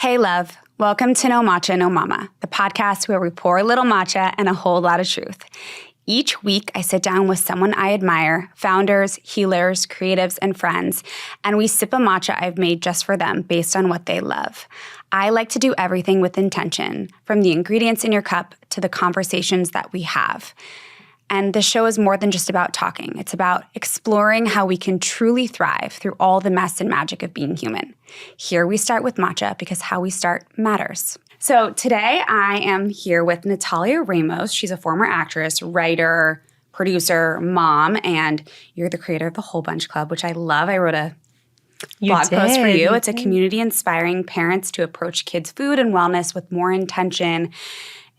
Hey, love. Welcome to No Matcha, No Mama, the podcast where we pour a little matcha and a whole lot of truth. Each week, I sit down with someone I admire, founders, healers, creatives, and friends, and we sip a matcha I've made just for them based on what they love. I like to do everything with intention, from the ingredients in your cup to the conversations that we have. And the show is more than just about talking. It's about exploring how we can truly thrive through all the mess and magic of being human. Here we start with matcha because how we start matters. So today I am here with Nathalia Ramos. She's a former actress, writer, producer, mom, and you're the creator of the Whole Bunch Club, which I love. I wrote a blog post for you. It's a community inspiring parents to approach kids' food and wellness with more intention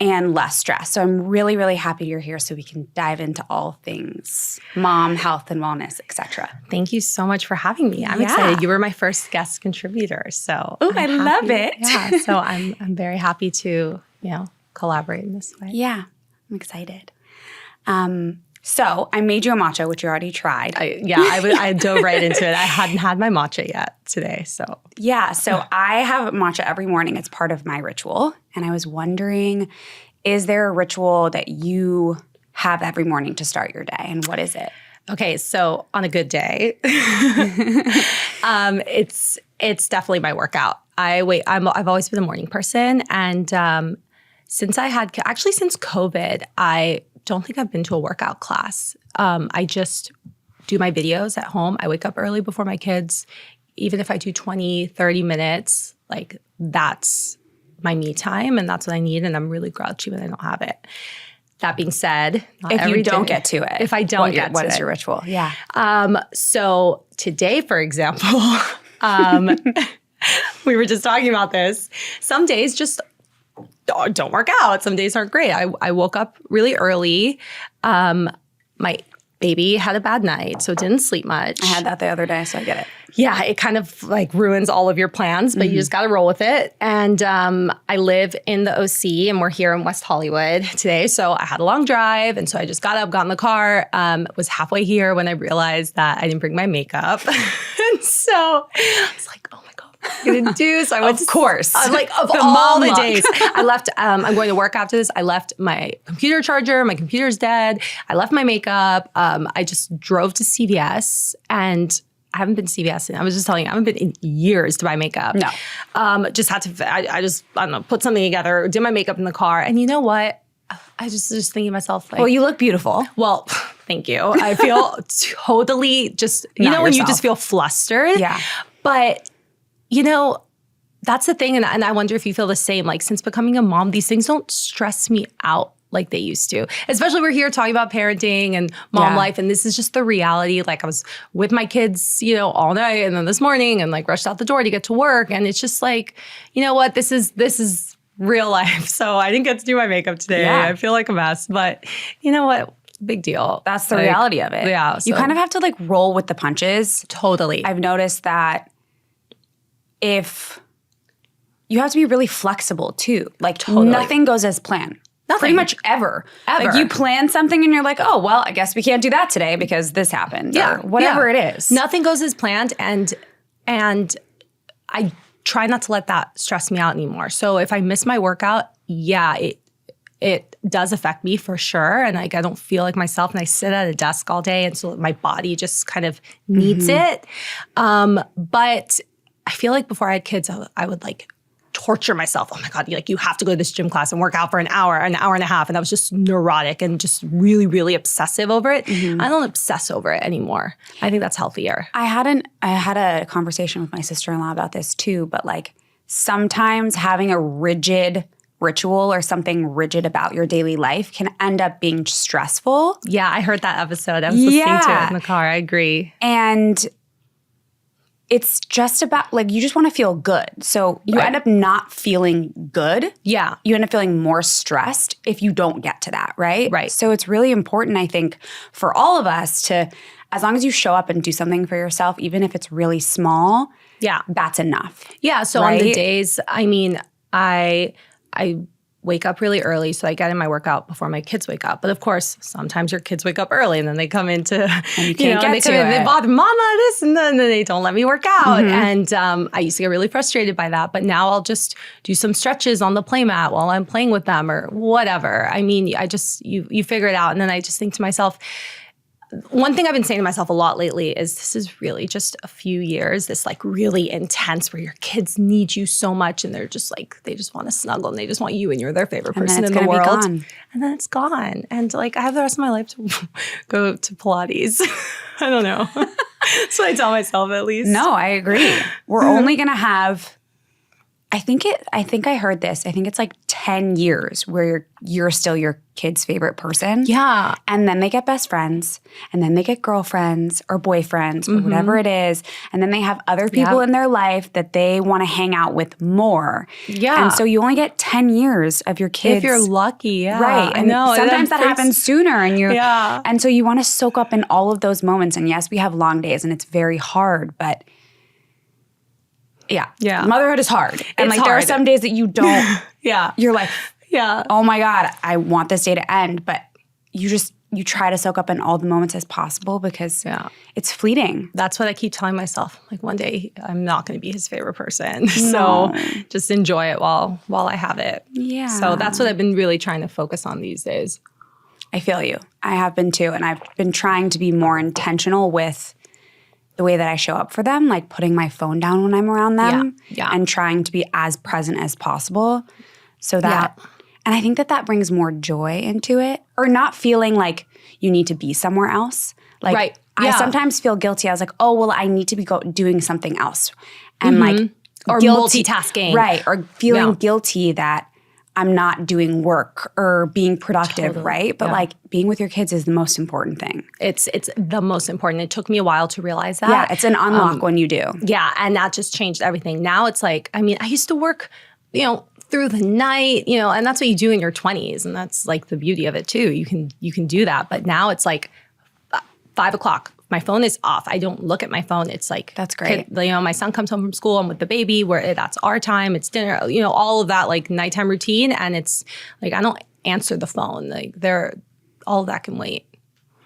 and less stress. So I'm really, really happy you're here so we can dive into all things mom, health, and wellness, etc. Thank you so much for having me. I'm excited. You were my first guest contributor, so I love it. Yeah, so I'm very happy to collaborate in this way. Yeah, I'm excited. So I made you a matcha, which you already tried. I dove right into it. I hadn't had my matcha yet today, so. Yeah, so I have matcha every morning. It's part of my ritual. And I was wondering, is there a ritual that you have every morning to start your day? And what is it? Okay, so on a good day, it's definitely my workout. I've always been a morning person. And since COVID, I don't think I've been to a workout class. I just do my videos at home. I wake up early before my kids. Even if I do 20, 30 minutes, like that's my me time and that's what I need. And I'm really grouchy when I don't have it. That being said, if you don't get to it. If I don't get to it. What is your ritual? Yeah. So today, for example, we were just talking about this. Some days just don't work out. Some days aren't great. I woke up really early. My baby had a bad night, so didn't sleep much. I had that the other day, so I get it. Yeah, it kind of like ruins all of your plans, but you just got to roll with it. And I live in the OC, and we're here in West Hollywood today. So I had a long drive, and so I just got up, got in the car, was halfway here when I realized that I didn't bring my makeup. And so I was like, oh my God. I'm gonna do so. I went of course. Of all the days, I left. I'm going to work after this. I left my computer charger. My computer's dead. I left my makeup. I just drove to CVS, and I haven't been to CVS. I was just telling you, I haven't been in years to buy makeup. No, just had to. I don't know, put something together. Did my makeup in the car, and you know what? I just thinking to myself, like, well, you look beautiful. Well, thank you. I feel totally just when you just feel flustered. Yeah, but. That's the thing. And I wonder if you feel the same. Like, since becoming a mom, these things don't stress me out like they used to. Especially we're here talking about parenting and mom life. And this is just the reality. Like, I was with my kids, all night. And then this morning and like rushed out the door to get to work. And it's just like, you know what? This is real life. So I didn't get to do my makeup today. Yeah. I feel like a mess. But you know what? Big deal. That's the reality of it. Yeah. You kind of have to like roll with the punches. Totally. I've noticed that if you have to be really flexible too. Like nothing goes as planned. Nothing. Pretty much ever. Like you plan something and you're like, oh, well, I guess we can't do that today because this happened. Yeah. Or whatever it is. Nothing goes as planned. And I try not to let that stress me out anymore. So if I miss my workout, it does affect me for sure. And like I don't feel like myself and I sit at a desk all day. And so my body just kind of needs it. But I feel like before I had kids, I would like torture myself. Oh my God, you have to go to this gym class and work out for an hour and a half. And I was just neurotic and just really, really obsessive over it. I don't obsess over it anymore. I think that's healthier. I had a conversation with my sister-in-law about this too, but like sometimes having a rigid ritual or something rigid about your daily life can end up being stressful. Yeah, I heard that episode. I was listening to it in the car. I agree. And it's just about, like, you just want to feel good. So you end up not feeling good. Yeah. You end up feeling more stressed if you don't get to that, right? Right. So it's really important, I think, for all of us to, as long as you show up and do something for yourself, even if it's really small, that's enough. Yeah. So on the days, I mean, I wake up really early so I get in my workout before my kids wake up. But of course, sometimes your kids wake up early and then they come into, and you can't get they to come in, it. they bother mama this and then they don't let me work out. And I used to get really frustrated by that. But now I'll just do some stretches on the playmat while I'm playing with them or whatever. I mean, I just, you figure it out. And then I just think to myself, one thing I've been saying to myself a lot lately is this is really just a few years, this like really intense where your kids need you so much and they're just like, they just want to snuggle and they just want you and you're their favorite person in the world. And then it's gone. And like I have the rest of my life to go to Pilates. I don't know. That's what I tell myself at least. No, I agree. We're only going to have, I think I heard this. I think it's like 10 years where you're still your kid's favorite person. Yeah. And then they get best friends and then they get girlfriends or boyfriends or whatever it is. And then they have other people in their life that they want to hang out with more. Yeah. And so you only get 10 years of your kids. If you're lucky, yeah. Right. And I know. sometimes that happens sooner and you're Yeah. and so you want to soak up in all of those moments. And yes, we have long days and it's very hard, but yeah. Motherhood is hard. And It's like there are hard. some days that you don't Yeah. you're like, Yeah. oh my God, I want this day to end. But you try to soak up in all the moments as possible because it's fleeting. That's what I keep telling myself. Like one day I'm not going to be his favorite person. So just enjoy it while I have it. Yeah. So that's what I've been really trying to focus on these days. I feel you. I have been too. And I've been trying to be more intentional with the way that I show up for them, like putting my phone down when I'm around them and trying to be as present as possible so that, and I think that brings more joy into it or not feeling like you need to be somewhere else. Like I sometimes feel guilty. I was like, oh, well, I need to be doing something else. And like, or guilty, multitasking. Right. Or feeling guilty that I'm not doing work or being productive, right? But like being with your kids is the most important thing. It's the most important. It took me a while to realize that. Yeah, it's an unlock when you do. Yeah, and that just changed everything. Now it's like, I mean, I used to work, through the night, and that's what you do in your 20s. And that's like the beauty of it too. You can do that. But now it's like 5 o'clock. My phone is off. I don't look at my phone. It's like that's great. My son comes home from school. I'm with the baby. That's our time. It's dinner. All of that like nighttime routine. And it's like I don't answer the phone. Like all of that can wait.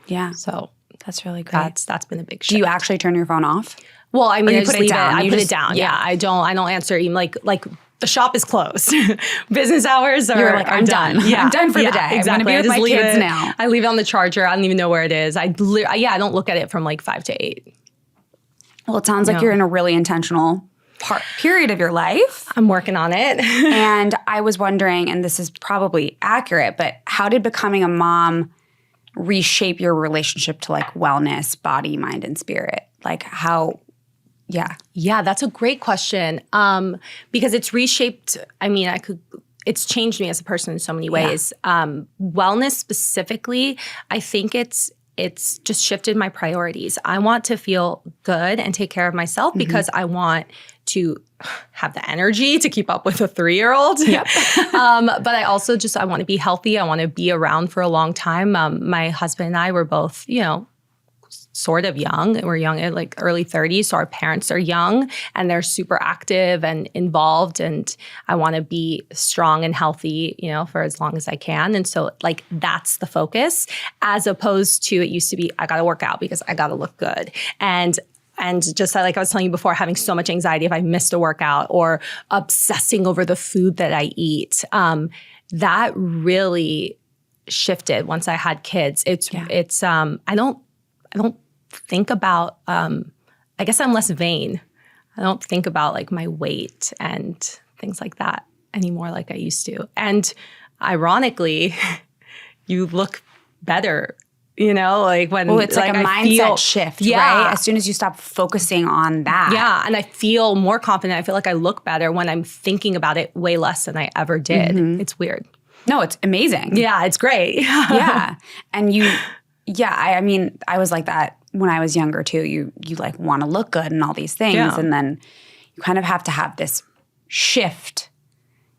Yeah. So that's really great. That's been a big shift. Do you actually turn your phone off? Well, I mean, you I just put it leave down. I put it down. Yeah. I don't answer even like the shop is closed. Business hours are, You're like, I'm done. Yeah. I'm done for the day. Exactly. I'm going to be with my kids now. I leave it on the charger. I don't even know where it is. I don't look at it from like 5 to 8. Well, it sounds like you're in a really intentional period of your life. I'm working on it. And I was wondering, and this is probably accurate, but how did becoming a mom reshape your relationship to like wellness, body, mind, and spirit? Like how... Yeah, that's a great question. Because it's reshaped. I mean, it's changed me as a person in so many ways. Wellness specifically, I think it's just shifted my priorities. I want to feel good and take care of myself because I want to have the energy to keep up with a 3-year-old. Yep. But I also I want to be healthy. I want to be around for a long time. My husband and I were both, sort of young. We're young at like early 30s. So our parents are young and they're super active and involved. And I want to be strong and healthy, for as long as I can. And so like that's the focus as opposed to it used to be, I got to work out because I got to look good. And just like I was telling you before, having so much anxiety if I missed a workout or obsessing over the food that I eat, that really shifted once I had kids. I don't think about, I guess I'm less vain. I don't think about like my weight and things like that anymore like I used to. And ironically, you look better, like when it's like a mindset shift, right? As soon as you stop focusing on that. Yeah, and I feel more confident. I feel like I look better when I'm thinking about it way less than I ever did. It's weird. No, it's amazing. Yeah, it's great. Yeah. And I mean, I was like that when I was younger too. You like want to look good and all these things. Yeah. And then you kind of have to have this shift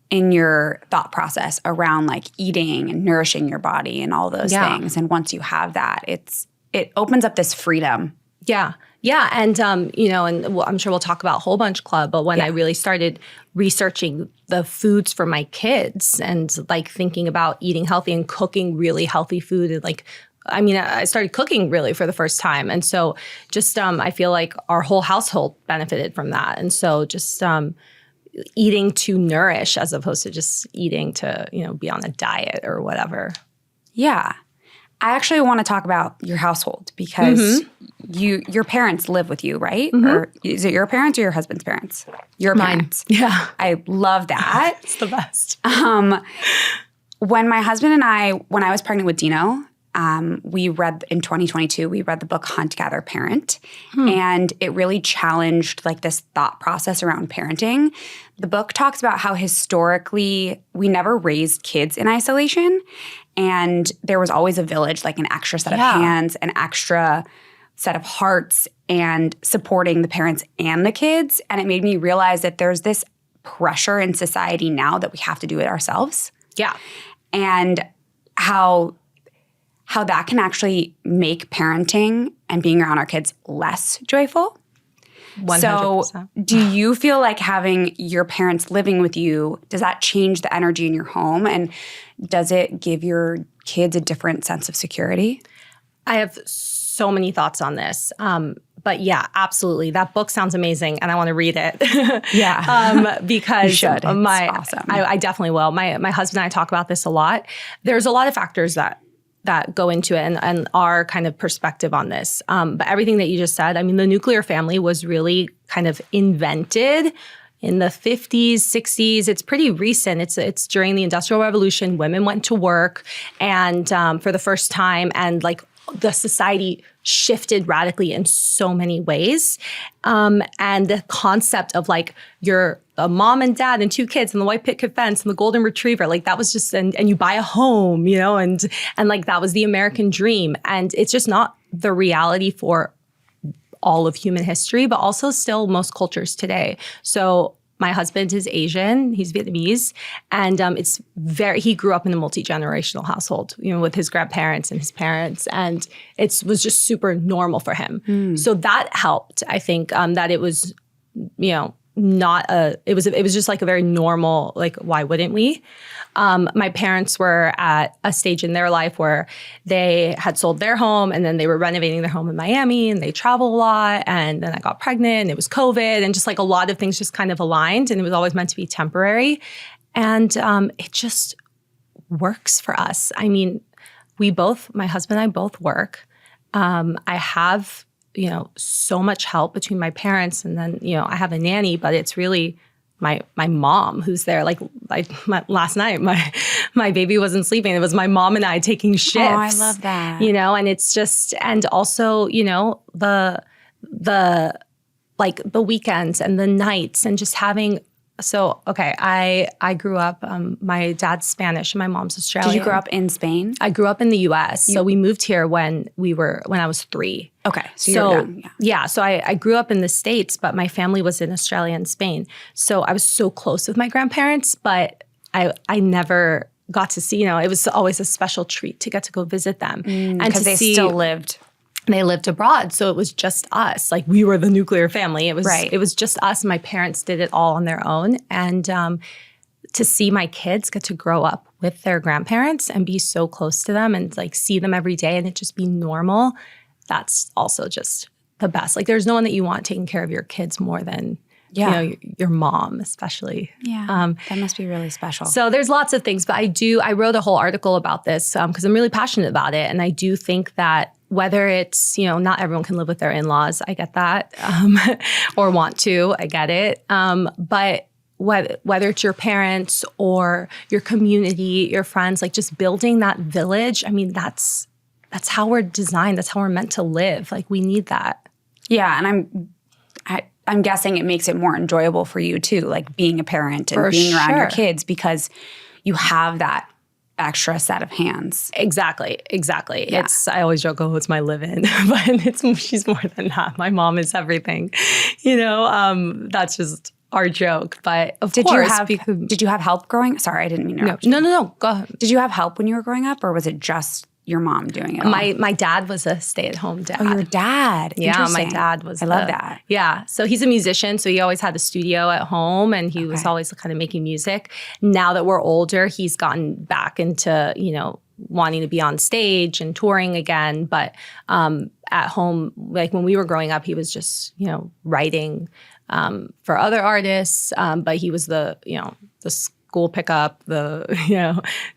in your thought process around like eating and nourishing your body and all those things. And once you have that, it opens up this freedom. Yeah. Yeah. And, I'm sure we'll talk about Whole Bunch Club, but when I really started researching the foods for my kids and like thinking about eating healthy and cooking really healthy food and I started cooking really for the first time. And so just I feel like our whole household benefited from that. And so just eating to nourish as opposed to just eating to, be on a diet or whatever. Yeah. I actually want to talk about your household because your parents live with you, right? Or is it your parents or your husband's parents? Your parents. Yeah. I love that. It's the best. When my husband and when I was pregnant with Dino, we read in 2022, we read the book Hunt, Gather, Parent. And it really challenged like this thought process around parenting. The book talks about how historically we never raised kids in isolation. And there was always a village, like an extra set of hands, an extra set of hearts, and supporting the parents and the kids. And it made me realize that there's this pressure in society now that we have to do it ourselves. Yeah. And how that can actually make parenting and being around our kids less joyful. 100%. So do you feel like having your parents living with you, does that change the energy in your home? And does it give your kids a different sense of security? I have so many thoughts on this. But yeah, absolutely. That book sounds amazing and I want to read it. Yeah. Because you should. It's awesome. I definitely will. My husband and I talk about this a lot. There's a lot of factors that go into it and our kind of perspective on this. But everything that you just said, the nuclear family was really kind of invented in the 50s, 60s. It's pretty recent. It's during the Industrial Revolution. Women went to work and for the first time, and like the society shifted radically in so many ways. And the concept of like you're a mom and dad and 2 kids and the white picket fence and the golden retriever, like that was just, and you buy a home, and like that was the American dream. And it's just not the reality for all of human history, but also still most cultures today. So my husband is Asian, he's Vietnamese, and he grew up in a multi-generational household, with his grandparents and his parents, and it was just super normal for him. So that helped, I think, that it was, it was just like a very normal, like, why wouldn't we? My parents were at a stage in their life where they had sold their home and then they were renovating their home in Miami and they travel a lot. And then I got pregnant and it was COVID and just like a lot of things just kind of aligned and it was always meant to be temporary. And it just works for us. My husband and I both work. I have, so much help between my parents and then, I have a nanny, but it's really my mom who's there. Last night, my baby wasn't sleeping. It was my mom and I taking shifts. Oh, I love that. And it's just, and also, the weekends and the nights and just having. So, okay, I grew up, my dad's Spanish and my mom's Australian. Did you grow up in Spain? I grew up in the US. So we moved here when I was 3. Okay, so you're young. Yeah, so I grew up in the States, but my family was in Australia and Spain. So I was so close with my grandparents, but I never got to see, it was always a special treat to get to go visit them. And because they still lived. They lived abroad, so it was just us. Like we were the nuclear family. It was right. It was just us. My parents did it all on their own, and to see my kids get to grow up with their grandparents and be so close to them and like see them every day and it just be normal. That's also just the best. Like there's no one that you want taking care of your kids more than your mom, especially. Yeah, that must be really special. So there's lots of things, but I wrote a whole article about this because I'm really passionate about it, and I do think that. Whether it's, not everyone can live with their in-laws, I get that, or want to, I get it. But whether it's your parents or your community, your friends, like just building that village, that's how we're designed. That's how we're meant to live. Like we need that. Yeah, and I'm guessing it makes it more enjoyable for you too, like being a parent and being around your kids because you have that extra set of hands. Exactly. Yeah. I always joke, it's my live-in, but she's more than that. My mom is everything. That's just our joke. But of course, did you have help growing? Sorry, I didn't mean to interrupt you. No. Go ahead. Did you have help when you were growing up, or was it just your mom doing it all? My dad was a stay-at-home dad. Oh, your dad. Yeah, my dad was. I love that. Yeah, so he's a musician, so he always had a studio at home, and he was always kind of making music. Now that we're older, he's gotten back into, wanting to be on stage and touring again. But at home, like when we were growing up, he was just, writing for other artists. But he was the school pickup, the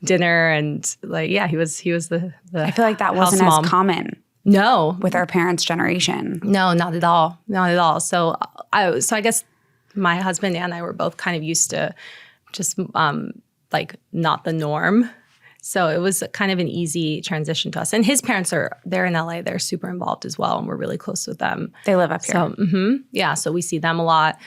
dinner, and he was the I feel like that wasn't as common. No, with our parents' generation. No, not at all. Not at all. So I guess my husband and I were both kind of used to just not the norm. So it was kind of an easy transition to us. And his parents they're in LA. They're super involved as well, and we're really close with them. They live up here. So so we see them a lot.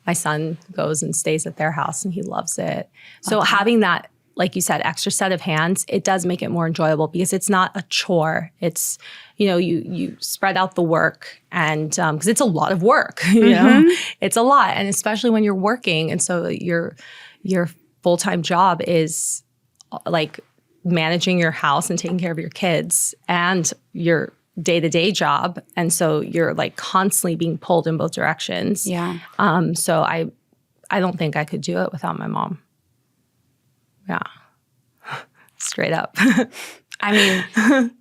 My son goes and stays at their house, and he loves it. So having that, like you said, extra set of hands, it does make it more enjoyable because it's not a chore. It's, you spread out the work, and because it's a lot of work, it's a lot. And especially when you're working. And so your full-time job is like managing your house and taking care of your kids and your day-to-day job. And so you're like constantly being pulled in both directions. Yeah. So I don't think I could do it without my mom. Yeah. Straight up. I mean,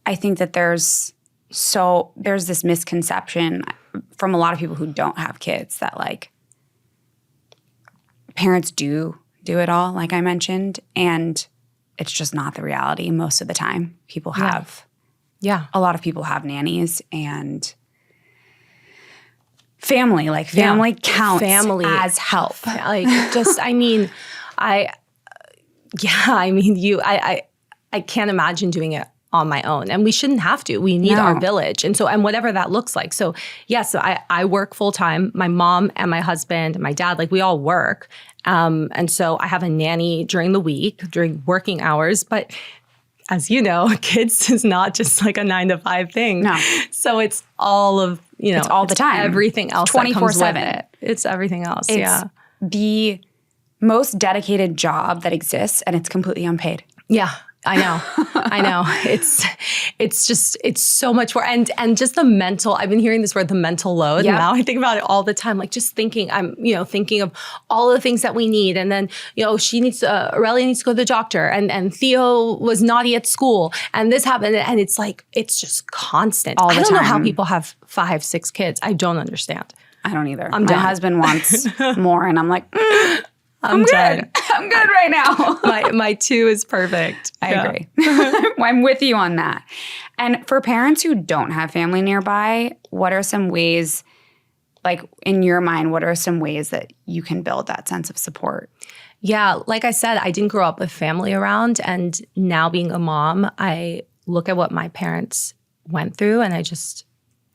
I think that there's this misconception from a lot of people who don't have kids that like parents do it all, like I mentioned, and it's just not the reality most of the time. People have, a lot of people have nannies and family, counts as help. I can't imagine doing it on my own, and we shouldn't have to. We need our village, and whatever that looks like. So I work full time. My mom and my husband, and my dad, we all work, and so I have a nanny during the week, during working hours. But as you know, kids is not just like a 9-to-5 thing. No, so it's all of it's all the time. Everything else 24/7. It's everything else. It's the most dedicated job that exists, and it's completely unpaid. Yeah. I know. It's so much more. And just the mental, I've been hearing this word, the mental load. Yep. Now I think about it all the time, just thinking, I'm thinking of all the things that we need. And then, Aurelia needs to go to the doctor, and Theo was naughty at school, and this happened. And it's it's just constant. All the time. I don't know how people have 5-6 kids. I don't understand. I don't either. My husband wants more, and I'm like, I'm done. Good. I'm good right now. my 2 is perfect. I agree. I'm with you on that. And for parents who don't have family nearby, what are some ways, in your mind, what are some ways that you can build that sense of support? Yeah, like I said, I didn't grow up with family around. And now being a mom, I look at what my parents went through, and I just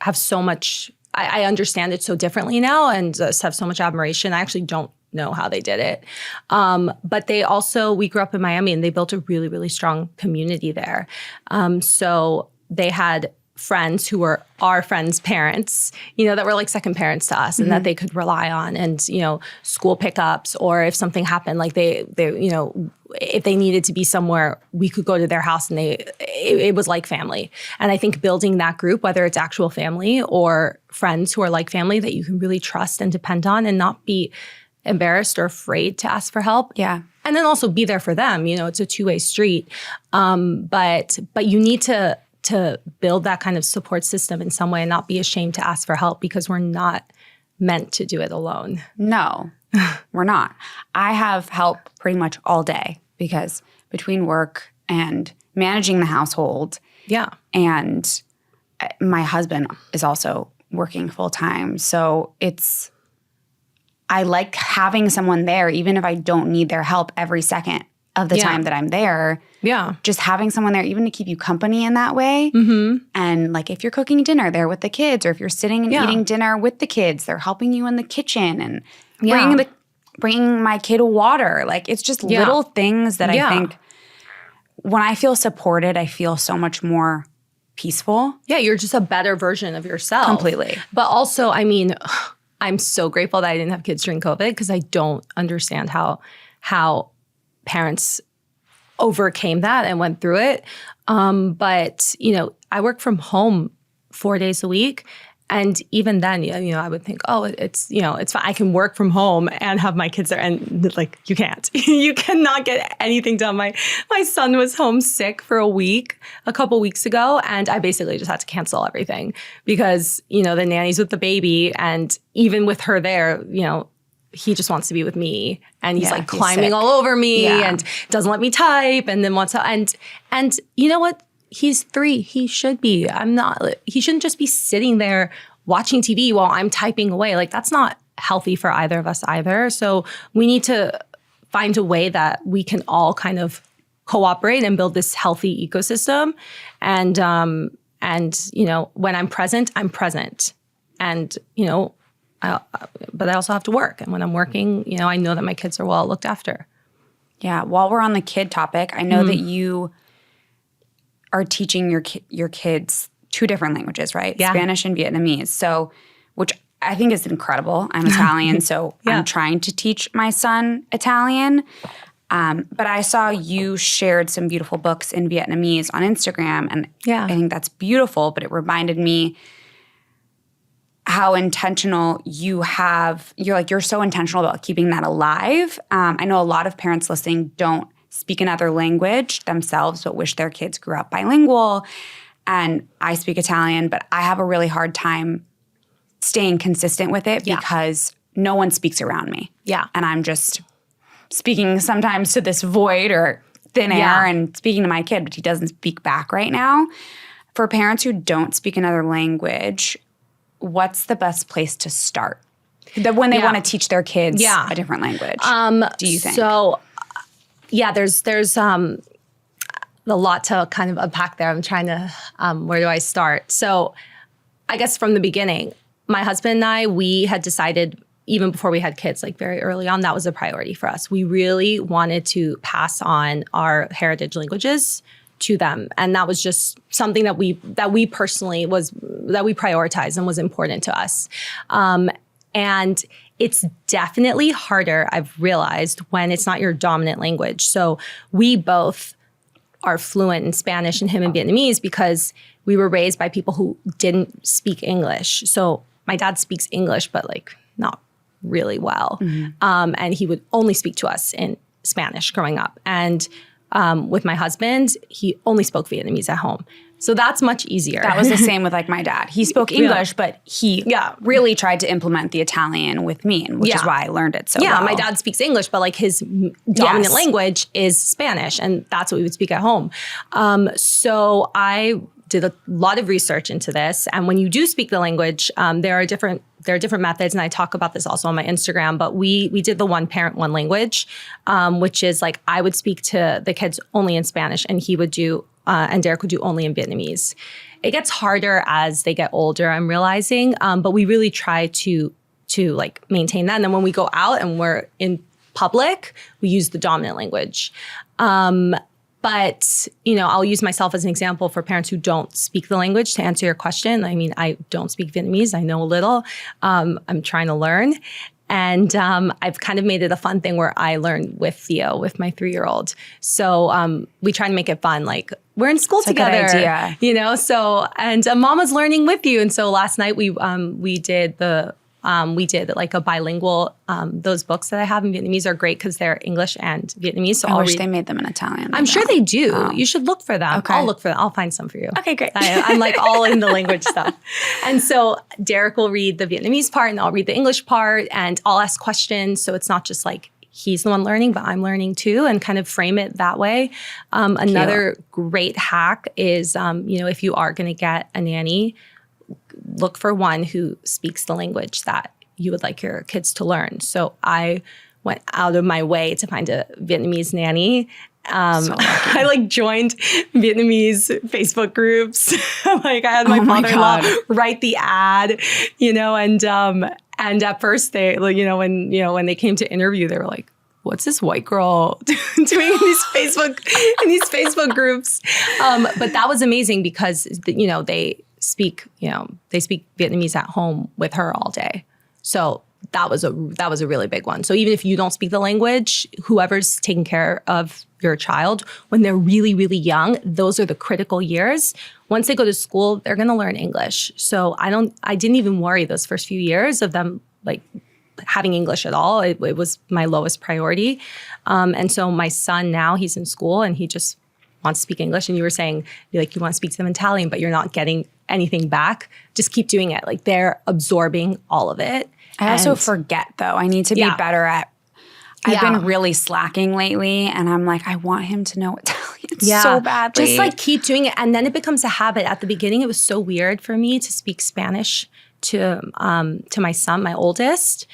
have so much, I understand it so differently now, and just have so much admiration. I actually don't know how they did it. But we grew up in Miami, and they built a really, really strong community there. So they had friends who were our friends' parents, that were like second parents to us, and that they could rely on, and, school pickups, or if something happened, they if they needed to be somewhere, we could go to their house, and it was like family. And I think building that group, whether it's actual family or friends who are like family that you can really trust and depend on, and not be embarrassed or afraid to ask for help. Yeah. And then also be there for them. It's a two-way street. But you need to build that kind of support system in some way, and not be ashamed to ask for help, because we're not meant to do it alone. No, we're not. I have help pretty much all day, because between work and managing the household, and my husband is also working full time. So I like having someone there, even if I don't need their help every second of the time that I'm there. Yeah. Just having someone there, even to keep you company in that way. Mm-hmm. And if you're cooking dinner, they're with the kids, or if you're sitting and eating dinner with the kids, they're helping you in the kitchen and bringing my kid water. It's just little things that I think when I feel supported, I feel so much more peaceful. Yeah, you're just a better version of yourself. Completely. But also, I'm so grateful that I didn't have kids during COVID, because I don't understand how parents overcame that and went through it. But, I work from home 4 days a week. And even then, I would think, it's fine. I can work from home and have my kids there. And like, you can't. You cannot get anything done. My son was homesick for a couple weeks ago. And I basically just had to cancel everything because, the nanny's with the baby. And even with her there, he just wants to be with me. And he's like climbing all over me and doesn't let me type and then wants to, and you know what? He's 3. He should be. He shouldn't just be sitting there watching TV while I'm typing away. Like, that's not healthy for either of us either. So we need to find a way that we can all kind of cooperate and build this healthy ecosystem. And when I'm present, I'm present. And, but I also have to work. And when I'm working, I know that my kids are well looked after. Yeah. While we're on the kid topic, I know that you are teaching your kids 2 different languages, right? Yeah. Spanish and Vietnamese. So, which I think is incredible. I'm Italian, so I'm trying to teach my son Italian. But I saw you shared some beautiful books in Vietnamese on Instagram, and I think that's beautiful. But it reminded me how intentional you're so intentional about keeping that alive. I know a lot of parents listening don't speak another language themselves, but wish their kids grew up bilingual. And I speak Italian, but I have a really hard time staying consistent with it because no one speaks around me. Yeah. And I'm just speaking sometimes to this void or thin air and speaking to my kid, but he doesn't speak back right now. For parents who don't speak another language, what's the best place to start when they want to teach their kids a different language? Do you think? So, there's a lot to kind of unpack there. I'm trying to, where do I start? So I guess from the beginning, my husband and I, we had decided even before we had kids, like very early on, that was a priority for us. We really wanted to pass on our heritage languages to them. And that was just something that we personally prioritized and was important to us. And it's definitely harder, I've realized, when it's not your dominant language. So we both are fluent in Spanish and him in Vietnamese because we were raised by people who didn't speak English. So my dad speaks English, but like not really well. Mm-hmm. And he would only speak to us in Spanish growing up. And with my husband, he only spoke Vietnamese at home. So that's much easier. That was the same with like my dad. He spoke English, but he really tried to implement the Italian with me, which is why I learned it so well. My dad speaks English, but like his dominant language is Spanish, and that's what we would speak at home. So I did a lot of research into this. And when you do speak the language, there are different methods, and I talk about this also on my Instagram, but we did the one parent, one language, which is like I would speak to the kids only in Spanish, and he would do and Derek would do only in Vietnamese. It gets harder as they get older, I'm realizing, but we really try to like maintain that. And then when we go out and we're in public, we use the dominant language. But, I'll use myself as an example for parents who don't speak the language to answer your question. I mean, I don't speak Vietnamese. I know a little. I'm trying to learn. And I've kind of made it a fun thing where I learn with Theo, with my 3-year-old. So we try to make it fun. Like, we're in school together. That's a good idea. So, and Mama's learning with you. And so last night we did like a bilingual, those books that I have in Vietnamese are great because they're English and Vietnamese. So I wish they made them in Italian. I'm sure they do. You should look for them. Okay. I'll look for them. I'll find some for you. Okay, great. I'm like all in the language stuff. And so Derek will read the Vietnamese part and I'll read the English part and I'll ask questions. So it's not just like he's the one learning, but I'm learning too, and kind of frame it that way. Another great hack is, if you are going to get a nanny, look for one who speaks the language that you would like your kids to learn. So I went out of my way to find a Vietnamese nanny. I joined Vietnamese Facebook groups. I had my father-in-law write the ad, and at first they, when they came to interview, they were like, what's this white girl doing in these Facebook groups? But that was amazing because, they speak Vietnamese at home with her all day. So that was a really big one. So even if you don't speak the language, whoever's taking care of your child when they're really, really young. Those are the critical years. Once they go to school, they're going to learn English. So I didn't even worry those first few years of them like having English at all. It was my lowest priority. And so my son now, he's in school and he just wants to speak English. And you were saying like you want to speak to them in Italian, but you're not getting anything back. Just keep doing it. Like they're absorbing all of it. I also forget though. I need to be better at, I've been really slacking lately and I'm like, I want him to know Italian so badly. Just like keep doing it. And then it becomes a habit. At the beginning, it was so weird for me to speak Spanish to my son, my oldest,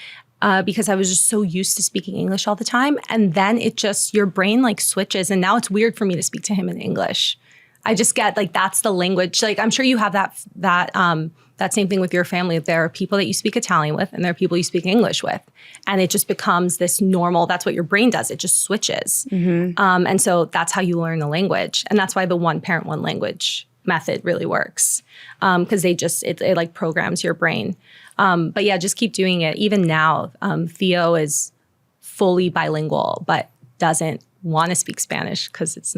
because I was just so used to speaking English all the time. And then it just, your brain like switches. And now it's weird for me to speak to him in English. I just get like, that's the language. Like, I'm sure you have that same thing with your family. There are people that you speak Italian with and there are people you speak English with. And it just becomes this normal, that's what your brain does. It just switches. And so that's how you learn the language. And that's why the one parent, one language method really works. Because it like programs your brain. But yeah, just keep doing it. Even now, Theo is fully bilingual, but doesn't want to speak Spanish because it's,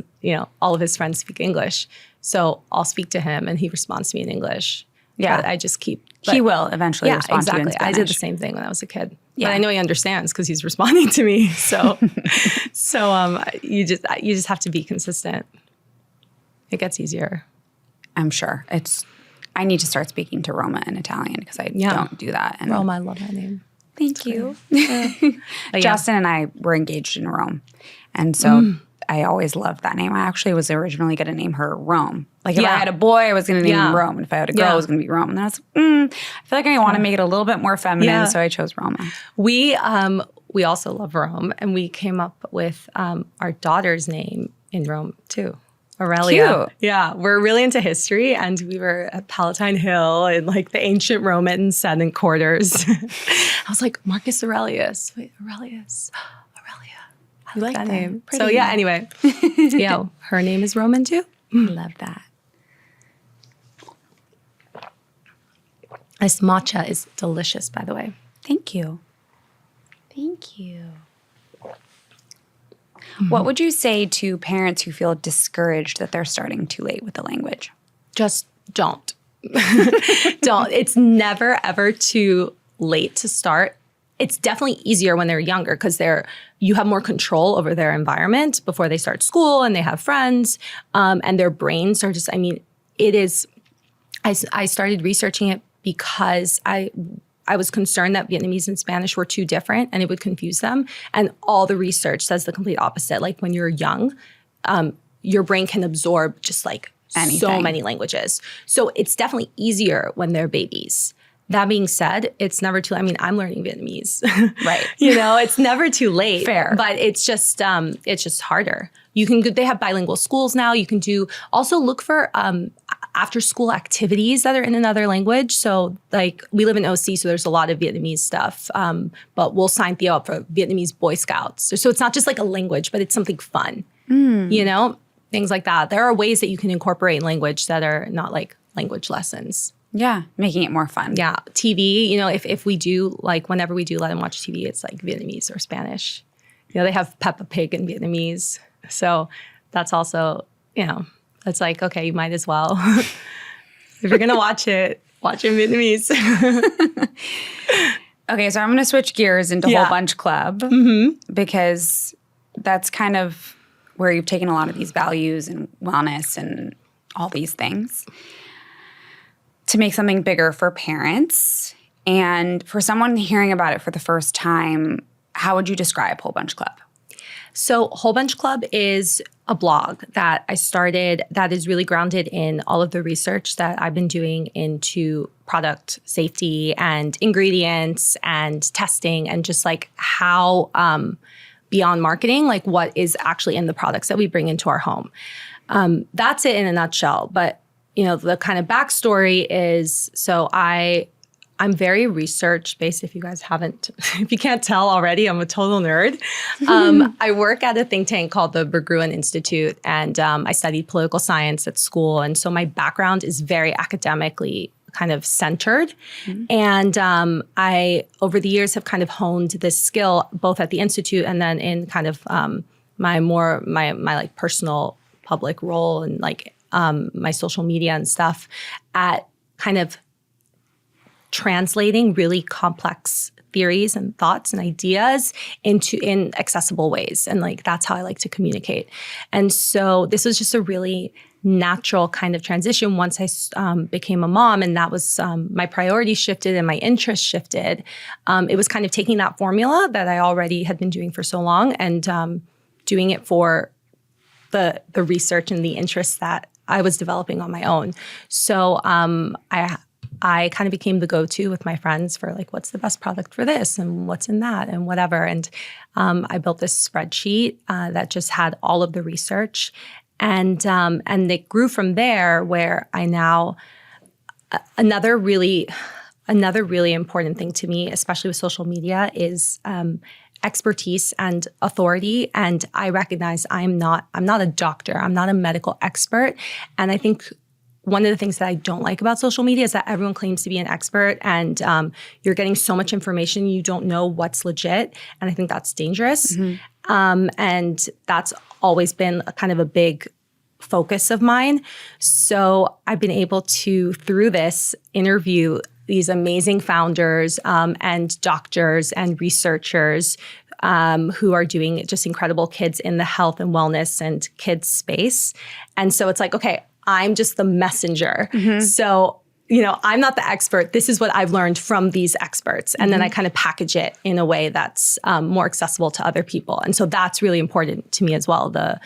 all of his friends speak English. So I'll speak to him and he responds to me in English. Yeah. But I just keep. He will eventually respond to you in Spanish. I did the same thing when I was a kid. Yeah. But I know he understands because he's responding to me. So, you just have to be consistent. It gets easier. I'm sure. I need to start speaking to Roma in Italian because I don't do that. And Roma, I love that name. Thank you. Justin and I were engaged in Rome. And so I always loved that name. I actually was originally going to name her Rome. Like if I had a boy, I was going to name him Rome. And if I had a girl, it was going to be Rome. And I was like, I feel like I want to make it a little bit more feminine. So I chose Roma. We also love Rome. And we came up with our daughter's name in Rome too. Aurelia. Cute. Yeah, we're really into history, and we were at Palatine Hill in like the ancient Roman Senate quarters. I was like, Marcus Aurelius. Wait, Aurelius. Aurelia. I like that name. Pretty. So yeah, anyway. Her name is Roman too. Love that. This matcha is delicious, by the way. Thank you. Thank you. What would you say to parents who feel discouraged that they're starting too late with the language? Just don't. Don't. It's never, ever too late to start. It's definitely easier when they're younger because you have more control over their environment before they start school and they have friends and their brains are just, it is, I started researching it because I was concerned that Vietnamese and Spanish were too different and it would confuse them. And all the research says the complete opposite. Like when you're young, your brain can absorb just like so many languages. So it's definitely easier when they're babies. That being said, it's never too, I'm learning Vietnamese. Right. It's never too late. Fair. But it's just harder. They have bilingual schools now. You can also look for after school activities that are in another language. So like we live in OC, so there's a lot of Vietnamese stuff. But we'll sign Theo up for Vietnamese Boy Scouts. So it's not just like a language, but it's something fun, things like that. There are ways that you can incorporate language that are not like language lessons. Yeah, making it more fun. Yeah, TV, if we do, like whenever we do let them watch TV, it's like Vietnamese or Spanish. They have Peppa Pig in Vietnamese. So that's also, it's like, okay, you might as well. If you're going to watch it in Vietnamese. Okay, so I'm going to switch gears into Whole Bunch Club because that's kind of where you've taken a lot of these values and wellness and all these things to make something bigger for parents. And for someone hearing about it for the first time, how would you describe Whole Bunch Club? So Whole Bunch Club is a blog that I started that is really grounded in all of the research that I've been doing into product safety and ingredients and testing and just like how beyond marketing, like what is actually in the products that we bring into our home. That's it in a nutshell. But the kind of backstory is, so I'm very research-based. If you can't tell already, I'm a total nerd. I work at a think tank called the Berggruen Institute, and I studied political science at school. And so my background is very academically kind of centered. And I, over the years, have kind of honed this skill both at the Institute and then in kind of my like personal public role and like my social media and stuff at kind of translating really complex theories and thoughts and ideas in accessible ways. And like, that's how I like to communicate. And so this was just a really natural kind of transition once I became a mom, and that was my priorities shifted and my interest shifted. It was kind of taking that formula that I already had been doing for so long and doing it for the research and the interests that I was developing on my own. So I kind of became the go-to with my friends for like, what's the best product for this and what's in that and whatever. And I built this spreadsheet that just had all of the research. And it grew from there, where I now, another really important thing to me, especially with social media, is expertise and authority. And I recognize I'm not a doctor. I'm not a medical expert. And I think one of the things that I don't like about social media is that everyone claims to be an expert, and you're getting so much information, you don't know what's legit. And I think that's dangerous. And that's always been a kind of a big focus of mine. So I've been able to, through this, interview these amazing founders and doctors and researchers who are doing just incredible kids in the health and wellness and kids space. And so it's like, okay, I'm just the messenger. So, I'm not the expert. This is what I've learned from these experts. And then I kind of package it in a way that's more accessible to other people. And so that's really important to me as well, the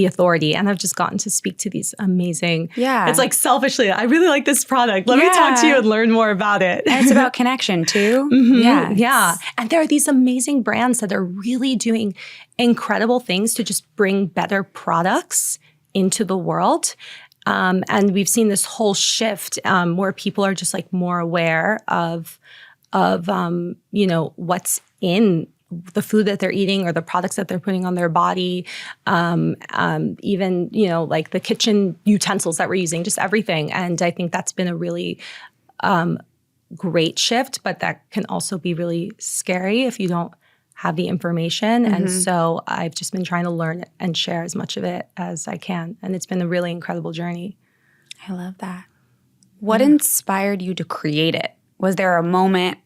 authority. And I've just gotten to speak to these amazing, it's like selfishly, I really like this product. Let me talk to you and learn more about it. And it's about connection too. Yeah. And there are these amazing brands that are really doing incredible things to just bring better products into the world. And we've seen this whole shift where people are just like more aware of what's in the food that they're eating or the products that they're putting on their body, even, like the kitchen utensils that we're using, just everything. And I think that's been a really great shift, but that can also be really scary if you don't have the information. And so I've just been trying to learn and share as much of it as I can. And it's been a really incredible journey. I love that. What inspired you to create it? Was there a moment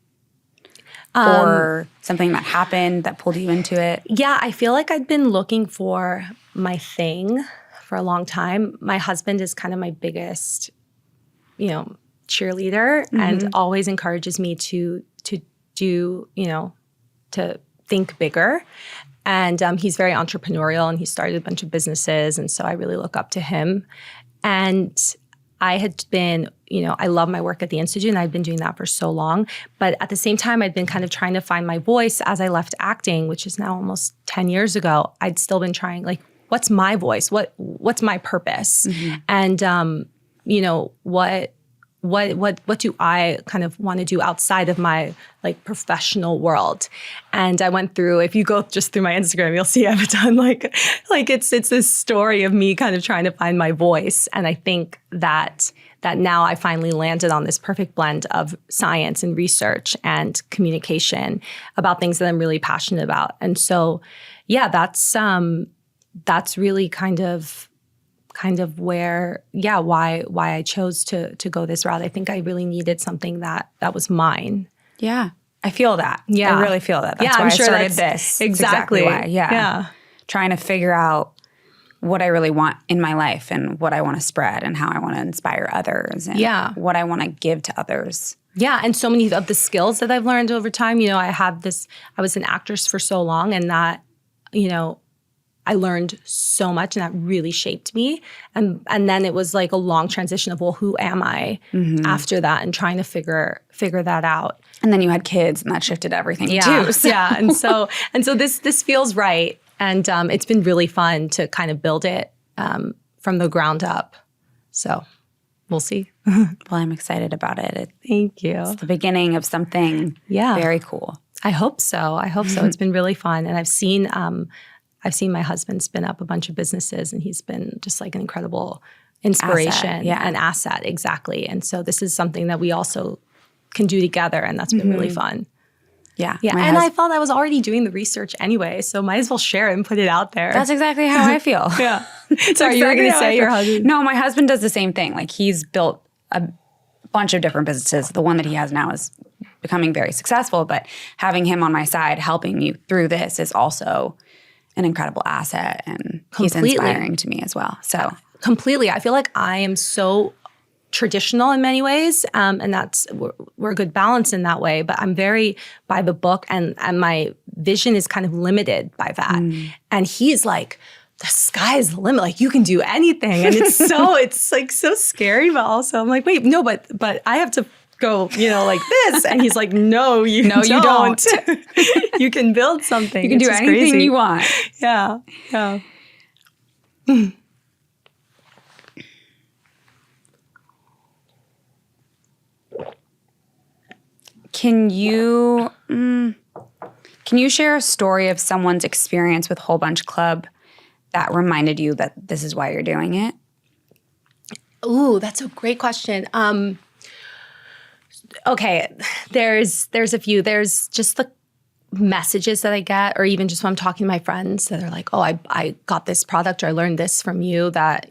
or something that happened that pulled you into it? Yeah, I feel like I'd been looking for my thing for a long time. My husband is kind of my biggest, cheerleader and always encourages me to do, to think bigger. And he's very entrepreneurial, and he started a bunch of businesses. And so I really look up to him. And I had been, I love my work at the Institute, and I'd been doing that for so long. But at the same time, I'd been kind of trying to find my voice as I left acting, which is now almost 10 years ago. I'd still been trying, like, what's my voice? What's my purpose? And, what do I kind of want to do outside of my like professional world? And I went through, if you go just through my Instagram, you'll see I've done like it's this story of me kind of trying to find my voice. And I think that now I finally landed on this perfect blend of science and research and communication about things that I'm really passionate about. And so, yeah, that's really kind of where, why I chose to go this route. I think I really needed something that was mine. Yeah. I feel that. Yeah. I really feel that. That's why I started this. Exactly why. Yeah. Trying to figure out what I really want in my life and what I want to spread and how I want to inspire others and what I want to give to others. Yeah. And so many of the skills that I've learned over time, I was an actress for so long, and that, I learned so much, and that really shaped me. And then it was like a long transition of, well, who am I after that, and trying to figure that out. And then you had kids, and that shifted everything too. So. Yeah. And so this feels right. And it's been really fun to kind of build it from the ground up. So we'll see. Well, I'm excited about it. Thank you. It's the beginning of something very cool. I hope so. It's been really fun. And I've seen my husband spin up a bunch of businesses, and he's been just like an incredible inspiration and asset. Exactly. And so this is something that we also can do together, and that's been really fun. Yeah. Yeah. And I felt I was already doing the research anyway, so might as well share it and put it out there. That's exactly how I feel. Yeah. Sorry, you were going to say your husband. No, my husband does the same thing. Like he's built a bunch of different businesses. The one that he has now is becoming very successful, but having him on my side helping me through this is also an incredible asset, and he's inspiring to me as well. So completely. I feel like I am so traditional in many ways, and we're a good balance in that way, but I'm very by the book, and my vision is kind of limited by that. And he's like, the sky's the limit. Like you can do anything. And it's like so scary, but also I'm like, wait, no, but I have to go, like this. And he's like, no, you don't. You can build something. You can do anything you want. Yeah. Yeah. Can you share a story of someone's experience with Whole Bunch Club that reminded you that this is why you're doing it? Ooh, that's a great question. Okay, there's a few. There's just the messages that I get, or even just when I'm talking to my friends that are like, oh, I got this product, or I learned this from you, that,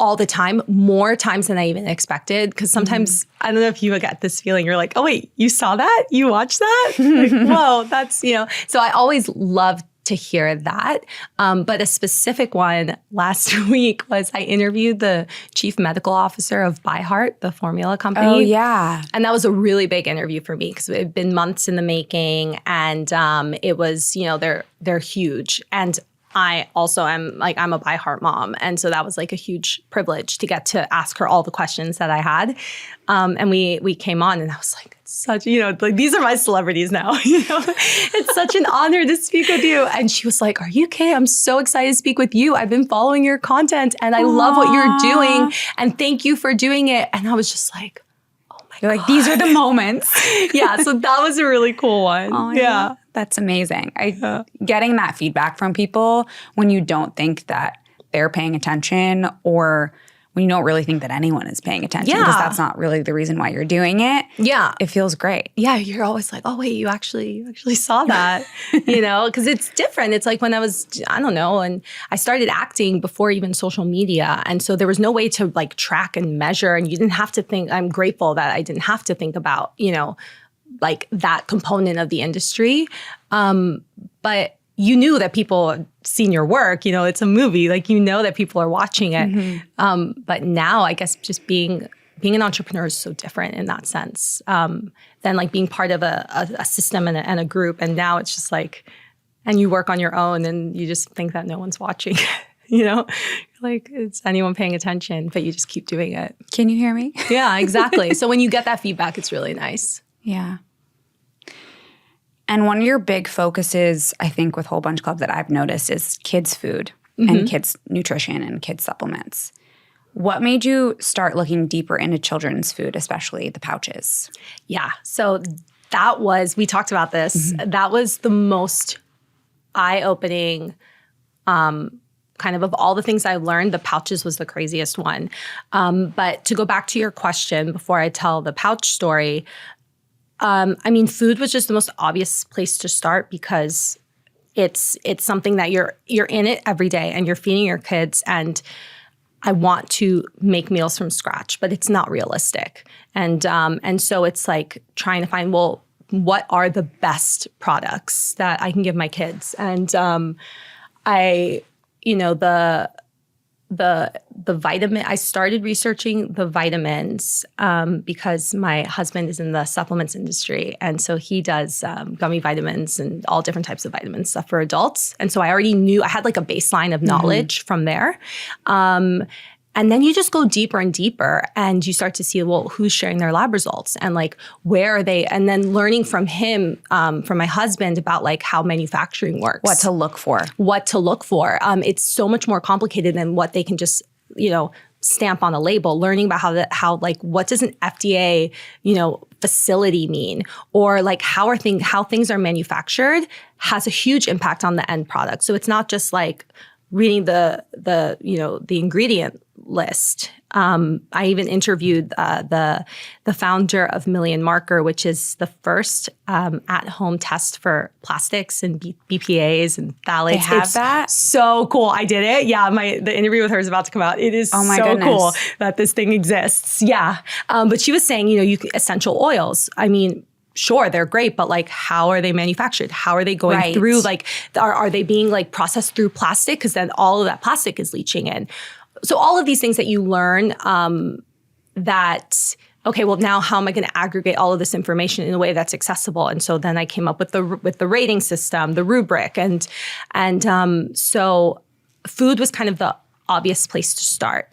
all the time, more times than I even expected. Because sometimes, I don't know if you get this feeling, you're like, oh wait, you saw that? You watched that? Like, whoa, that's, So I always love to hear that. But a specific one last week was I interviewed the chief medical officer of ByHeart, the formula company. Oh, yeah. And that was a really big interview for me because it had been months in the making. And it was, they're huge. And I also am I'm a ByHeart mom. And so that was like a huge privilege to get to ask her all the questions that I had. And we came on, and I was like, it's such, like these are my celebrities now. It's such an honor to speak with you. And she was like, are you okay? I'm so excited to speak with you. I've been following your content and I love what you're doing. And thank you for doing it. And I was just like, you're like, these are the moments. Yeah, so that was a really cool one. Oh, yeah. That's amazing. Getting that feedback from people when you don't think that they're paying attention, or when you don't really think that anyone is paying attention, because that's not really the reason why you're doing it. Yeah. It feels great. Yeah, you're always like, oh, wait, you actually saw that, because it's different. It's like when I was, I don't know, and I started acting before even social media. And so there was no way to like track and measure, and you didn't have to think. I'm grateful that I didn't have to think about, like that component of the industry. But you knew that people had seen your work, it's a movie, like, that people are watching it. But now I guess just being an entrepreneur is so different in that sense than like being part of a system and a group. And now it's just like, and you work on your own and you just think that no one's watching, like it's anyone paying attention, but you just keep doing it. Can you hear me? Yeah, exactly. So when you get that feedback, it's really nice. Yeah. And one of your big focuses, I think, with Whole Bunch Club that I've noticed is kids' food and kids' nutrition and kids' supplements. What made you start looking deeper into children's food, especially the pouches? Yeah. So we talked about this. That was the most eye-opening kind of all the things I learned, the pouches was the craziest one. But to go back to your question before I tell the pouch story, food was just the most obvious place to start because it's something that you're in it every day and you're feeding your kids, and I want to make meals from scratch, but it's not realistic. And so it's like trying to find, well, what are the best products that I can give my kids? And the vitamin, I started researching the vitamins because my husband is in the supplements industry. And so he does gummy vitamins and all different types of vitamin stuff for adults. And so I already knew, I had like a baseline of knowledge from there. And then you just go deeper and deeper and you start to see, well, who's sharing their lab results and like, where are they? And then learning from him, from my husband about like how manufacturing works. What to look for. It's so much more complicated than what they can just, stamp on a label. Learning about how what does an FDA, facility mean? Or like how things are manufactured has a huge impact on the end product. So it's not just like reading the ingredient list. I even interviewed the founder of Million Marker, which is the first at-home test for plastics and BPAs and phthalates. They have that? So cool. I did it. Yeah, the interview with her is about to come out. It is cool that this thing exists. Yeah. But she was saying, essential oils. I mean, sure, they're great, but like, how are they manufactured? How are they going through? Like, are they being like processed through plastic? Because then all of that plastic is leaching in. So all of these things that you learn okay, well, now how am I going to aggregate all of this information in a way that's accessible? And so then I came up with the rating system, the rubric, and so food was kind of the obvious place to start.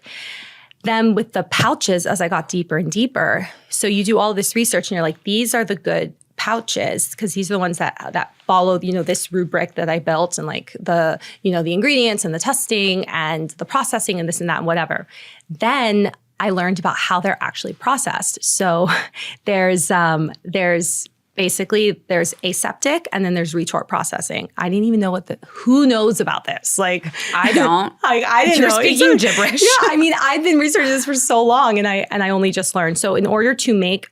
Then with the pouches, as I got deeper and deeper, so you do all this research and you're like, these are the good pouches because these are the ones that follow, this rubric that I built and like the ingredients and the testing and the processing and this and that and whatever. Then I learned about how they're actually processed. So there's aseptic and then there's retort processing. I didn't even know who knows about this? Like, I don't. I didn't You're know. speaking gibberish. Yeah, I mean, I've been researching this for so long and I only just learned. So in order to make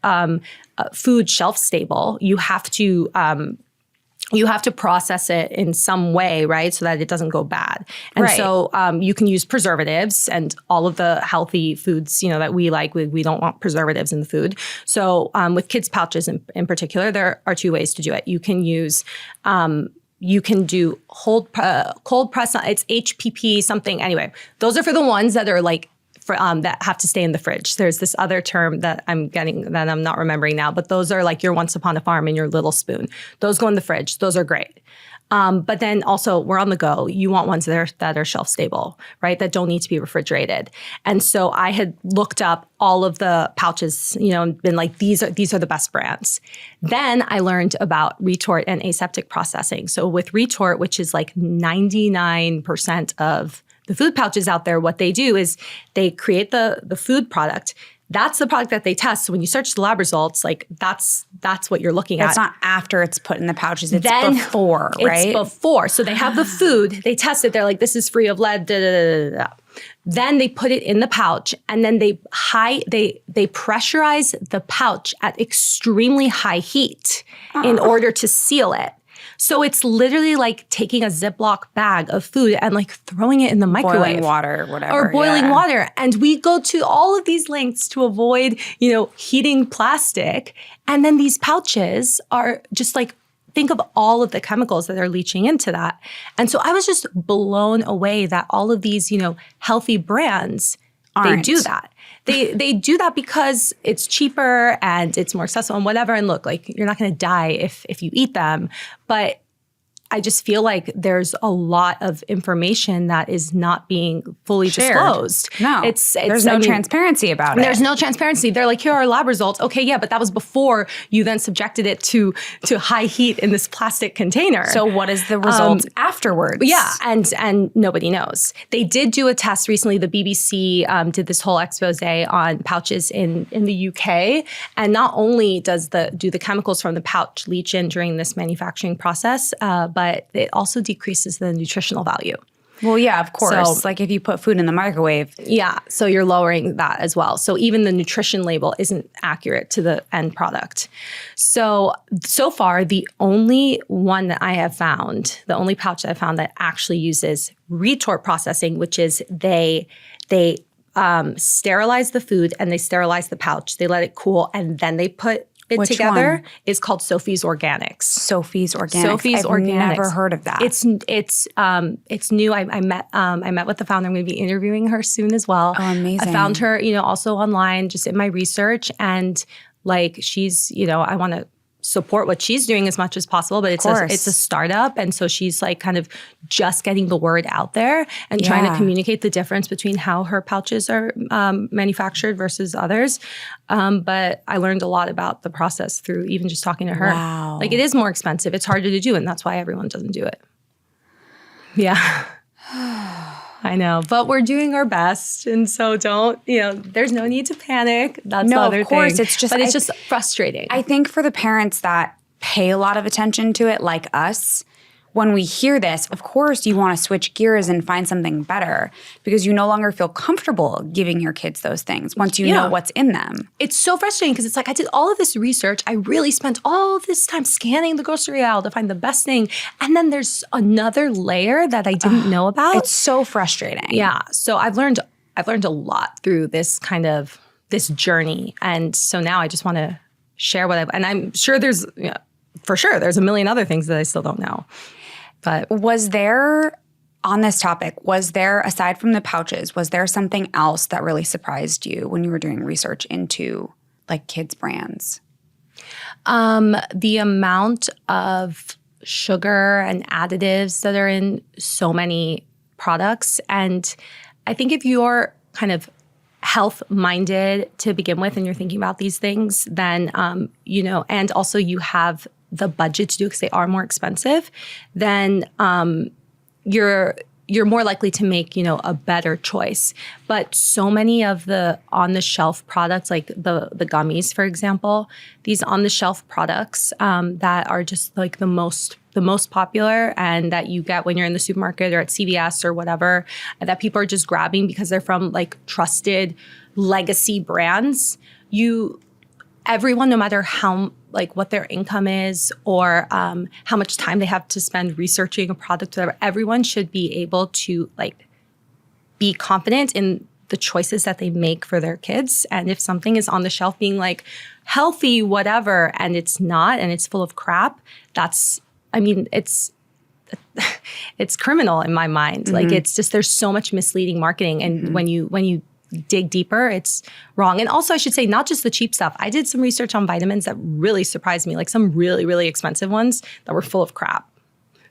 food shelf stable, you have to process it in some way, right? So that it doesn't go bad. And so you can use preservatives and all of the healthy foods, that we like. We don't want preservatives in the food. So with kids' pouches in particular, there are two ways to do it. You can use you can do cold press. It's HPP something. Anyway, those are for the ones that are like that have to stay in the fridge. There's this other term that I'm not remembering now, but those are like your Once Upon a Farm and your Little Spoon. Those go in the fridge. Those are great. But then also we're on the go. You want ones that are shelf stable, right? That don't need to be refrigerated. And so I had looked up all of the pouches, and been like, these are the best brands. Then I learned about retort and aseptic processing. So with retort, which is like 99% of the food pouches out there, what they do is they create the food product. That's the product that they test. So when you search the lab results, like that's what you're looking at. It's not after it's put in the pouches. It's before, right? It's before. So they have the food. They test it. They're like, this is free of lead. Da, da, da, da, da. Then they put it in the pouch, and then they pressurize the pouch at extremely high heat in order to seal it. So it's literally like taking a Ziploc bag of food and like throwing it in the microwave. Boiling water, whatever. Or boiling water. And we go to all of these lengths to avoid, heating plastic. And then these pouches are just like, think of all of the chemicals that are leaching into that. And so I was just blown away that all of these, healthy brands, they do that. They do that because it's cheaper and it's more accessible and whatever. And look, like, you're not going to die if you eat them. But I just feel like there's a lot of information that is not being fully disclosed. No, there's no transparency about it. There's no transparency. They're like, here are lab results. Okay, yeah, but that was before you then subjected it to high heat in this plastic container. So what is the result afterwards? Yeah, and nobody knows. They did do a test recently. The BBC did this whole expose on pouches in the UK, and not only do the chemicals from the pouch leach in during this manufacturing process, but it also decreases the nutritional value. Well, yeah, of course. So, like if you put food in the microwave. Yeah, so you're lowering that as well. So even the nutrition label isn't accurate to the end product. So far, the only one that I have found, the only pouch that I found that actually uses retort processing, which is they sterilize the food and they sterilize the pouch. They let it cool and then they put it together. One? Is called Sophie's Organics. Sophie's Organics. I've never heard of that. It's new. I met with the founder. I'm going to be interviewing her soon as well. Oh, amazing. I found her, also online, just in my research, and like she's, I want to support what she's doing as much as possible, but it's a startup. And so she's like kind of just getting the word out there and trying to communicate the difference between how her pouches are manufactured versus others. But I learned a lot about the process through even just talking to her. Wow. Like, it is more expensive. It's harder to do, and that's why everyone doesn't do it. Yeah. I know, but we're doing our best. And so there's no need to panic. That's the other thing. Of course. It's just frustrating. I think for the parents that pay a lot of attention to it, like us, when we hear this, of course you want to switch gears and find something better because you no longer feel comfortable giving your kids those things once you know what's in them. It's so frustrating because it's like I did all of this research. I really spent all of this time scanning the grocery aisle to find the best thing. And then there's another layer that I didn't know about. It's so frustrating. Yeah. So I've learned a lot through this this journey. And so now I just want to share and I'm sure there's a million other things that I still don't know. But was there, on this topic, aside from the pouches, was there something else that really surprised you when you were doing research into like kids' brands? The amount of sugar and additives that are in so many products. And I think if you're kind of health-minded to begin with and you're thinking about these things, then, and also you have the budget to do it because they are more expensive, then you're more likely to make, a better choice. But so many of the on-the-shelf products, like the gummies, for example, these on-the-shelf products that are just like the most popular and that you get when you're in the supermarket or at CVS or whatever, that people are just grabbing because they're from like trusted legacy brands. Everyone, no matter what their income is or how much time they have to spend researching a product, whatever, everyone should be able to be confident in the choices that they make for their kids. And if something is on the shelf being like healthy, whatever, and it's not, and it's full of crap, it's criminal in my mind. Mm-hmm. Like it's just, there's so much misleading marketing. And when you dig deeper, it's wrong. And also I should say, not just the cheap stuff. I did some research on vitamins that really surprised me, like some really, really expensive ones that were full of crap.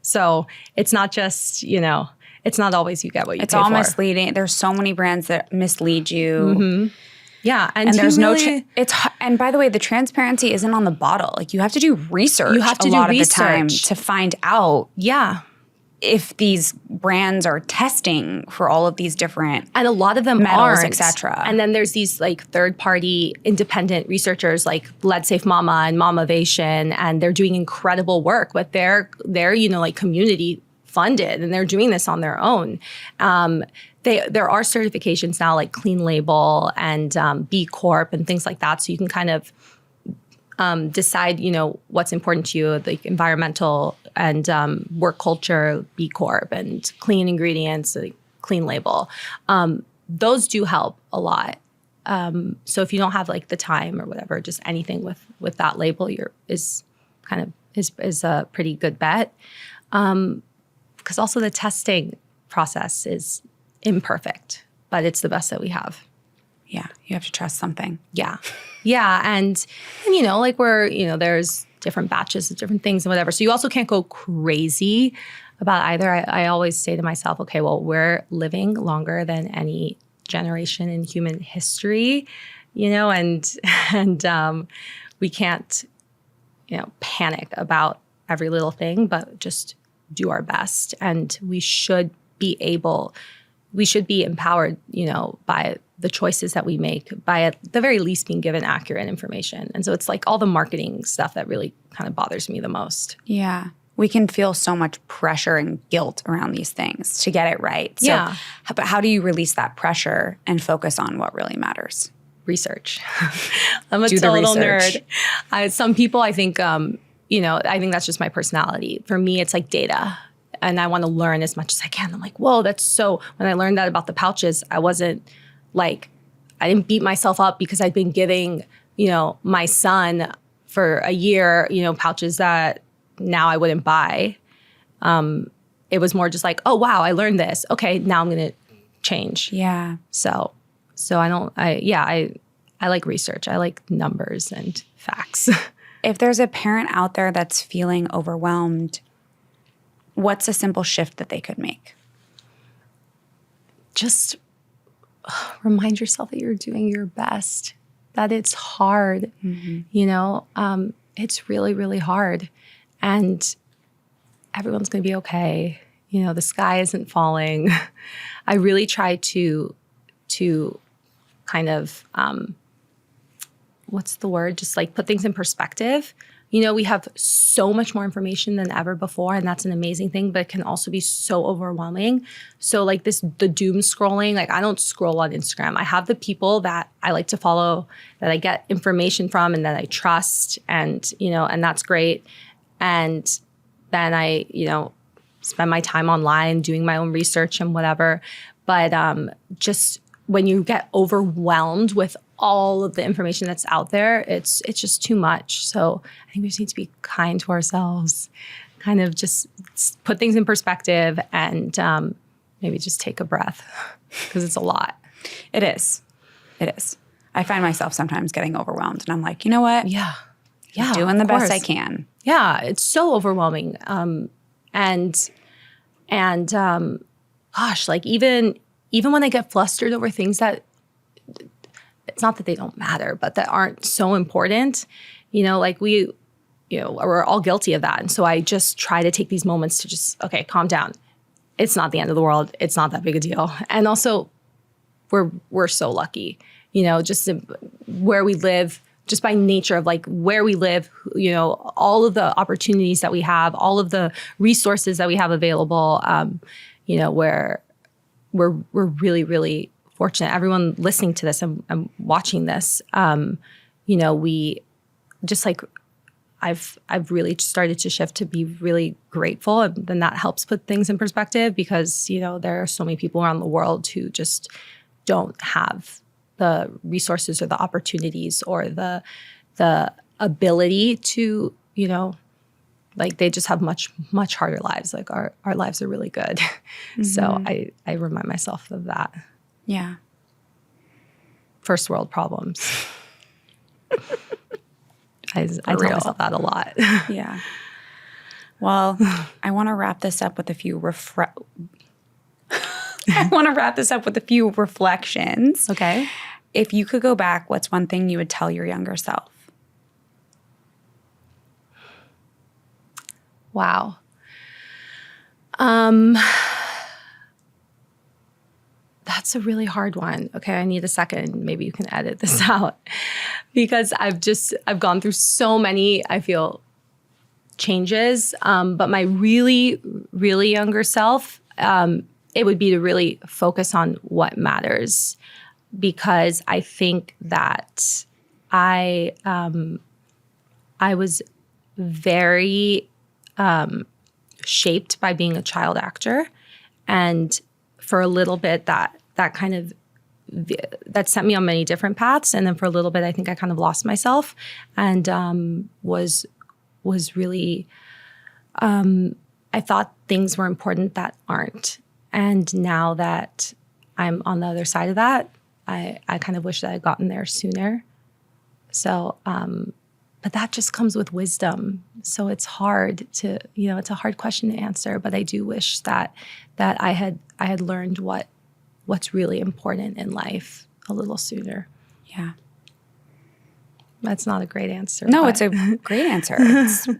So it's not just, it's not always you get what you pay for. It's all misleading. There's so many brands that mislead you. Mm-hmm. Yeah. And there's and by the way, the transparency isn't on the bottle. Like you have to do research a lot of the time to find out. Yeah. If these brands are testing for all of these different and a lot of them metals, aren't, etc. And then there's these like third-party independent researchers like Blood Safe Mama and Mamavation, and they're doing incredible work, but they're community funded and they're doing this on their own. There are certifications now like Clean Label and B Corp and things like that, so you can kind of decide, what's important to you, like environmental and work culture, B Corp, and clean ingredients, like Clean Label. Those do help a lot. So if you don't have like the time or whatever, just anything with that label is a pretty good bet. Because also the testing process is imperfect, but it's the best that we have. Yeah, you have to trust something. Yeah. Yeah. And there's different batches of different things and whatever. So you also can't go crazy about either. I always say to myself, okay, well, we're living longer than any generation in human history, and we can't, panic about every little thing, but just do our best. And we should be empowered, by the choices that we make, by at the very least being given accurate information. And so it's like all the marketing stuff that really kind of bothers me the most. Yeah. We can feel so much pressure and guilt around these things to get it right. So, yeah. But how do you release that pressure and focus on what really matters? Research. I'm a total nerd. Some people, I think, I think that's just my personality. For me, it's like data. And I want to learn as much as I can. I'm like, whoa, that's so... When I learned that about the pouches, I wasn't like... I didn't beat myself up because I'd been giving, my son for a year, pouches that now I wouldn't buy. It was more just like, oh, wow, I learned this. Okay, now I'm going to change. Yeah. So I like research. I like numbers and facts. If there's a parent out there that's feeling overwhelmed, what's a simple shift that they could make? Just remind yourself that you're doing your best, that it's hard. Mm-hmm. It's really, really hard. And everyone's going to be okay. The sky isn't falling. I really try to kind of, what's the word? Just like put things in perspective. we have so much more information than ever before, and that's an amazing thing, but it can also be so overwhelming. So like the doom scrolling, like I don't scroll on Instagram. I have the people that I like to follow, that I get information from and that I trust, and, and that's great. And then I, spend my time online doing my own research and whatever. But just when you get overwhelmed with all of the information that's out there, it's just too much. So I think we just need to be kind to ourselves, kind of just put things in perspective, and maybe just take a breath, because it's a lot. It is. It is. I find myself sometimes getting overwhelmed, and I'm like, you know what? Yeah. I'm doing the best I can. Yeah, it's so overwhelming. And gosh, like even when I get flustered over things that, it's not that they don't matter, but that aren't so important, like we're all guilty of that. And so I just try to take these moments to just, okay, calm down. It's not the end of the world. It's not that big a deal. And also we're so lucky, just where we live, just by nature of like where we live, all of the opportunities that we have, all of the resources that we have available, where we're really, really fortunate. Everyone listening to this and watching this, we just like, I've really started to shift to be really grateful, and then that helps put things in perspective, because, there are so many people around the world who just don't have the resources or the opportunities or the ability to, like they just have much, much harder lives. Like our lives are really good. Mm-hmm. So I remind myself of that. Yeah. First world problems. I tell myself that a lot. Yeah. Well, I want to wrap this up with a few reflections. Okay. If you could go back, what's one thing you would tell your younger self? Wow. That's a really hard one. Okay, I need a second. Maybe you can edit this out, because I've gone through so many, I feel, changes. But my really, really younger self, it would be to really focus on what matters, because I think that I was very shaped by being a child actor, and for a little bit that kind of that sent me on many different paths, and then for a little bit I think I kind of lost myself, and was really I thought things were important that aren't. And now that I'm on the other side of that, I kind of wish that I'd gotten there sooner. So, but that just comes with wisdom. So it's hard to, it's a hard question to answer, but I do wish that I had learned what's really important in life a little sooner. Yeah. That's not a great answer. No, it's a great answer.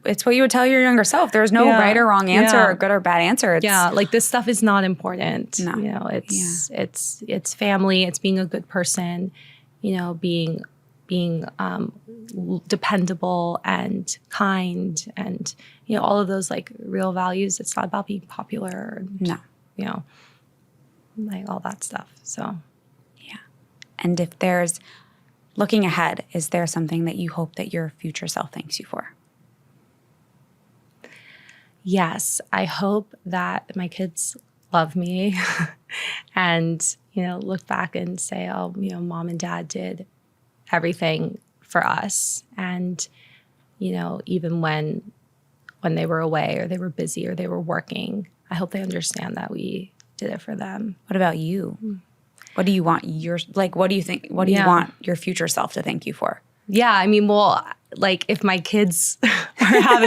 It's what you would tell your younger self. There's no right or wrong answer or good or bad answer. Like this stuff is not important. No. It's family. It's being a good person. Being dependable and kind, and all of those like real values. It's not about being popular. No. Like all that stuff. So, yeah. And if there's looking ahead, is there something that you hope that your future self thanks you for? Yes, I hope that my kids love me and, look back and say, oh, mom and dad did everything for us. And, even when they were away or they were busy or they were working, I hope they understand that we did it for them. What about you? What do you want what do you think, what do you want your future self to thank you for? Yeah, I mean, well, like if my kids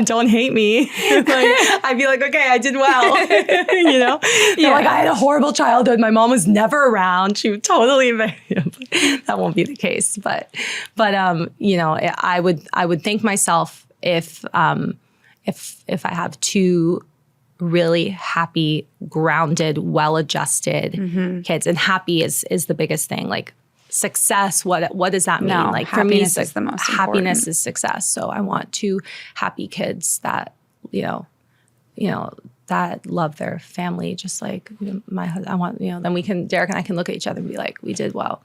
don't hate me, like I'd be like, okay, I did well. They're like, I had a horrible childhood. My mom was never around. She would totally, that won't be the case. But I would thank myself if I have two really happy, grounded, well-adjusted kids. And happy is the biggest thing. Like success, what does that mean? No, like for me, happiness is the most happiness important. is success. So I want 2 happy kids that, that love their family, just like my husband. I want, then Derek and I can look at each other and be like, we did well.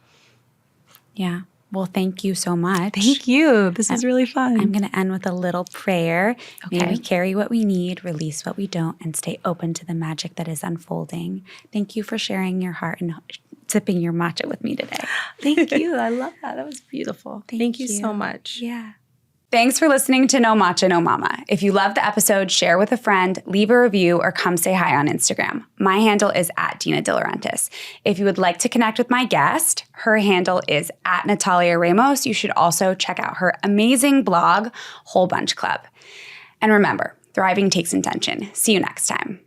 Yeah. Well, thank you so much. Thank you. This is really fun. I'm going to end with a little prayer. Okay. May we carry what we need, release what we don't, and stay open to the magic that is unfolding. Thank you for sharing your heart and sipping your matcha with me today. Thank you. I love that. That was beautiful. Thank you so much. Yeah. Thanks for listening to No Matcha, No Mama. If you loved the episode, share with a friend, leave a review, or come say hi on Instagram. My handle is @DINADL. If you would like to connect with my guest, her handle is @Nathalia Ramos. You should also check out her amazing blog, Whole Bunch Club. And remember, thriving takes intention. See you next time.